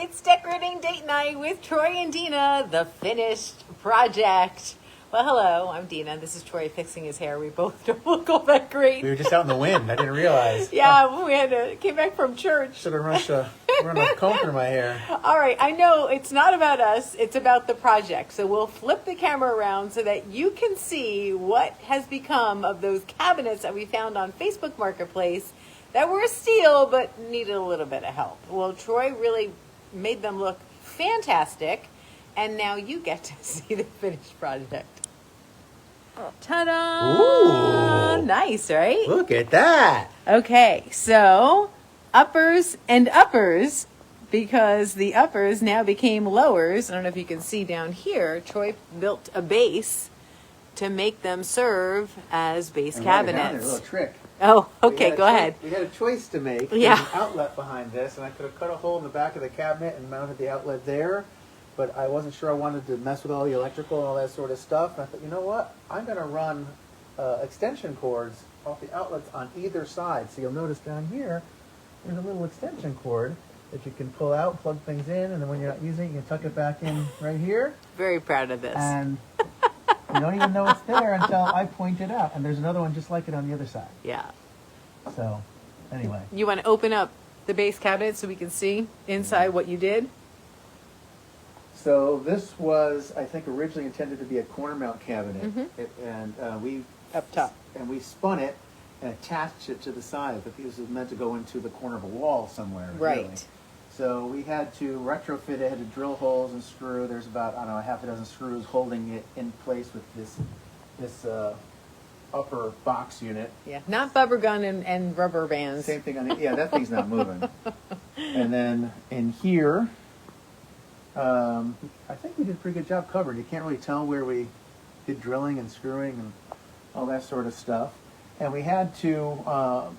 It's decorating date night with Troy and Dina, the finished project. Well, hello, I'm Dina. This is Troy fixing his hair. We both don't look all that great. We were just out in the wind. I didn't realize. Yeah, we came back from church. Should have run a comb through my hair. All right, I know it's not about us. It's about the project. So we'll flip the camera around so that you can see what has become of those cabinets that we found on Facebook Marketplace that were a steal but needed a little bit of help. Well, Troy really made them look fantastic, and now you get to see the finished project. Ta-da! Ooh. Nice, right? Look at that. Okay, so uppers and uppers, because the uppers now became lowers. I don't know if you can see down here. Troy built a base to make them serve as base cabinets. A little trick. Oh, okay, go ahead. We had a choice to make. Yeah. There's an outlet behind this, and I could have cut a hole in the back of the cabinet and mounted the outlet there, but I wasn't sure I wanted to mess with all the electrical and all that sort of stuff. And I thought, you know what? I'm going to run extension cords off the outlets on either side. So you'll notice down here, there's a little extension cord that you can pull out, plug things in, and then when you're not using it, you can tuck it back in right here. Very proud of this. And you don't even know it's there until I point it out. And there's another one just like it on the other side. Yeah. So, anyway. You want to open up the base cabinet so we can see inside what you did? So this was, I think, originally intended to be a corner mount cabinet, we Up top. and we spun it and attached it to the side. But this was meant to go into the corner of a wall somewhere. Right. Really. So we had to retrofit it, had to drill holes and screw. There's about, I don't know, half a dozen screws holding it in place with this upper box unit. Yeah, not bubble gun and rubber bands. Same thing on the, yeah, that thing's not moving. And then in here, I think we did a pretty good job covered. You can't really tell where we did drilling and screwing and all that sort of stuff. And we had to,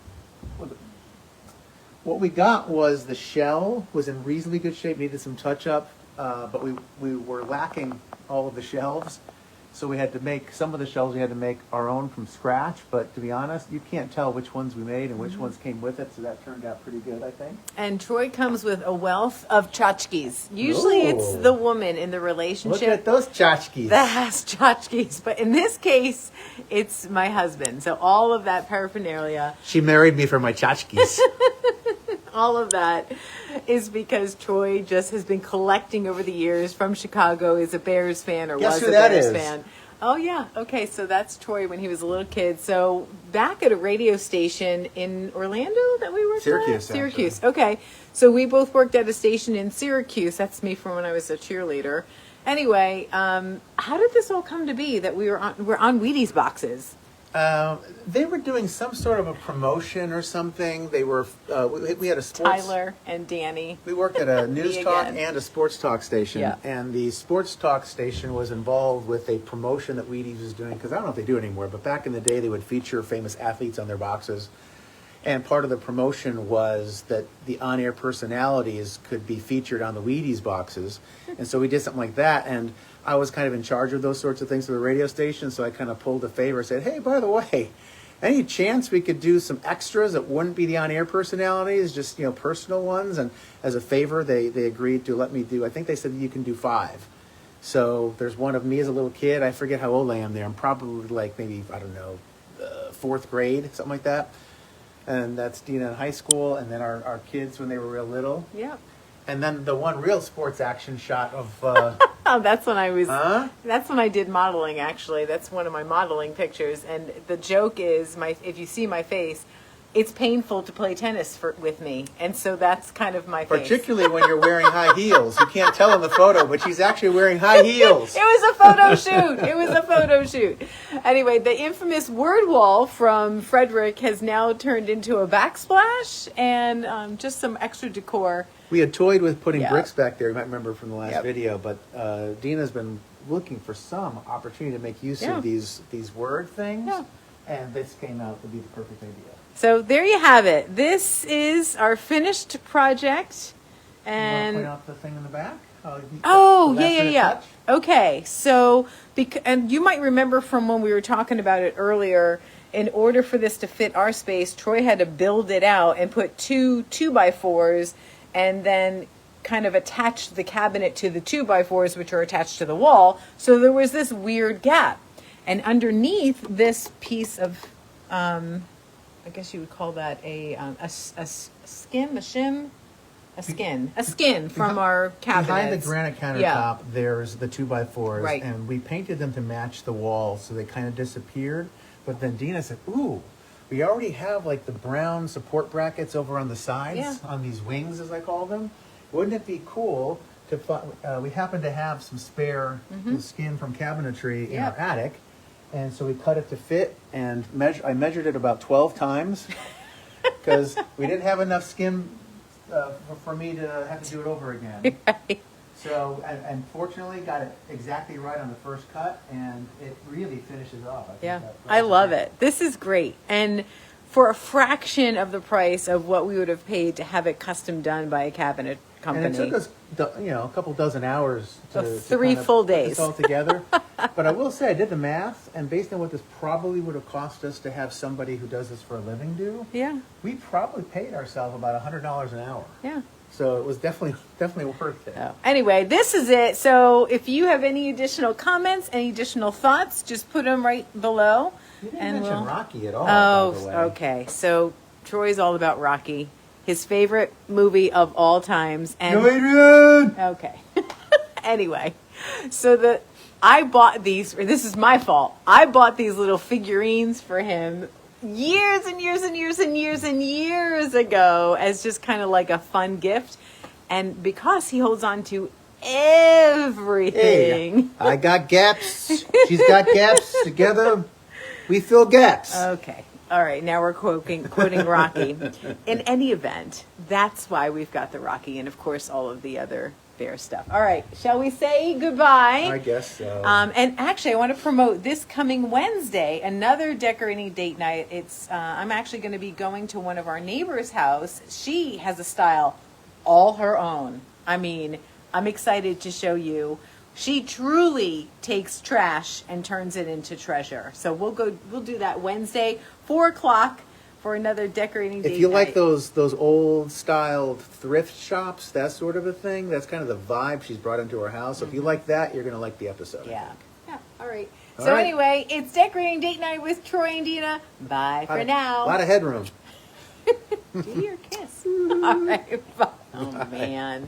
what we got was the shell was in reasonably good shape, needed some touch up, but we were lacking all of the shelves. So we had to make, some of the shelves we had to make our own from scratch, but to be honest, you can't tell which ones we made and which ones came with it, so that turned out pretty good, I think. And Troy comes with a wealth of tchotchkes. Usually it's the woman in the relationship. Look at those tchotchkes. That has tchotchkes, but in this case, it's my husband. So all of that paraphernalia, She married me for my tchotchkes. all of that is because Troy just has been collecting over the years from Chicago, is a Bears fan or Guess was who a that Bears is? fan. Oh yeah, okay, so that's Troy when he was a little kid. So back at a radio station in Orlando that we worked Syracuse, at? Syracuse, okay. So we both worked at a station in Syracuse. That's me from when I was a cheerleader. Anyway, how did this all come to be that we're on Wheaties boxes? They were doing some sort of a promotion or something. They were, we had a sports... Tyler and Danny. We worked at a news talk again. and a sports talk station. Yeah. And the sports talk station was involved with a promotion that Wheaties was doing, because I don't know if they do it anymore, but back in the day they would feature famous athletes on their boxes. And part of the promotion was that the on-air personalities could be featured on the Wheaties boxes. And so we did something like that, and I was kind of in charge of those sorts of things for the radio station, so I kind of pulled a favor and said, hey, by the way, any chance we could do some extras that wouldn't be the on-air personalities, just, personal ones? And as a favor, they agreed to let me do, I think they said you can do 5. So there's one of me as a little kid. I forget how old I am there. I'm probably like maybe, I don't know, 4th grade, something like that. And that's Dina in high school, and then our kids when they were real little. Yeah. And then the one real sports action shot of... Oh, that's when I was... Huh? That's when I did modeling, actually. That's one of my modeling pictures. And the joke is, if you see my face, it's painful to play tennis with me. And so that's kind of my face. Particularly when you're wearing high heels. You can't tell in the photo, but she's actually wearing high heels. It was a photo shoot. It was a photo shoot. Anyway, the infamous word wall from Frederick has now turned into a backsplash and just some extra decor. We had toyed with putting Yeah. bricks back there. You might remember from the last Yep. video, but Dina's been looking for some opportunity to make use Yeah. of these word things, Yeah. and this came out to be the perfect idea. So there you have it. This is our finished project. You And want to point out the thing in the back? oh, The last minute yeah. touch? Okay, so and you might remember from when we were talking about it earlier. In order for this to fit our space, Troy had to build it out and put 2 2x4s, and then kind of attached the cabinet to the 2x4s, which are attached to the wall. So there was this weird gap. And underneath this piece of, I guess you would call that a skin from our cabinets. Behind the granite countertop, there's the 2x4s, Right. and we painted them to match the wall, so they kind of disappeared. But then Dina said, "Ooh, we already have like the brown support brackets over on the sides, on these wings, as I call them. Wouldn't it be cool to we happen to have some spare skin from Cabinetry in our attic, and so we cut it to fit, and I measured it about 12 times because we didn't have enough skin for me to have to do it over again." Right. So, and fortunately got it exactly right on the first cut, and it really finishes off. I think I love it. This is great. And for a fraction of the price of what we would have paid to have it custom done by a cabinet company. And it took us, a couple dozen hours to 3 kind of full put days. this all together. But I will say, I did the math, and based on what this probably would have cost us to have somebody who does this for a living do, we probably paid ourselves about $100 an hour. Yeah. So it was definitely worth it. So, anyway, this is it. So if you have any additional comments, any additional thoughts, just put them right below. You didn't mention Rocky at all, Oh, by the way. okay. So Troy's all about Rocky. His favorite movie of all times. And Adrian! okay. Anyway, so I bought these. Or this is my fault. I bought these little figurines for him years and years and years and years and years ago as just kind of like a fun gift. And because he holds on to everything. Hey, I got gaps. She's got gaps. Together, we fill gaps. Okay. All right. Now we're quoting Rocky. In any event, that's why we've got the Rocky and, of course, all of the other bear stuff. All right. Shall we say goodbye? I guess so. And actually, I want to promote this coming Wednesday, another decorating date night. It's I'm actually going to be going to one of our neighbors' house. She has a style all her own. I mean, I'm excited to show you. She truly takes trash and turns it into treasure. So we'll do that Wednesday, 4:00 for another decorating date If you night. like those old style thrift shops, that sort of a thing, that's kind of the vibe she's brought into her house. So if you like that, you're going to like the episode. I Yeah. think. Yeah. All right. All So right. anyway, it's decorating date night with Troy and Dina. Bye for now. A lot of headroom. Do your kiss. All right. Bye. Oh, man.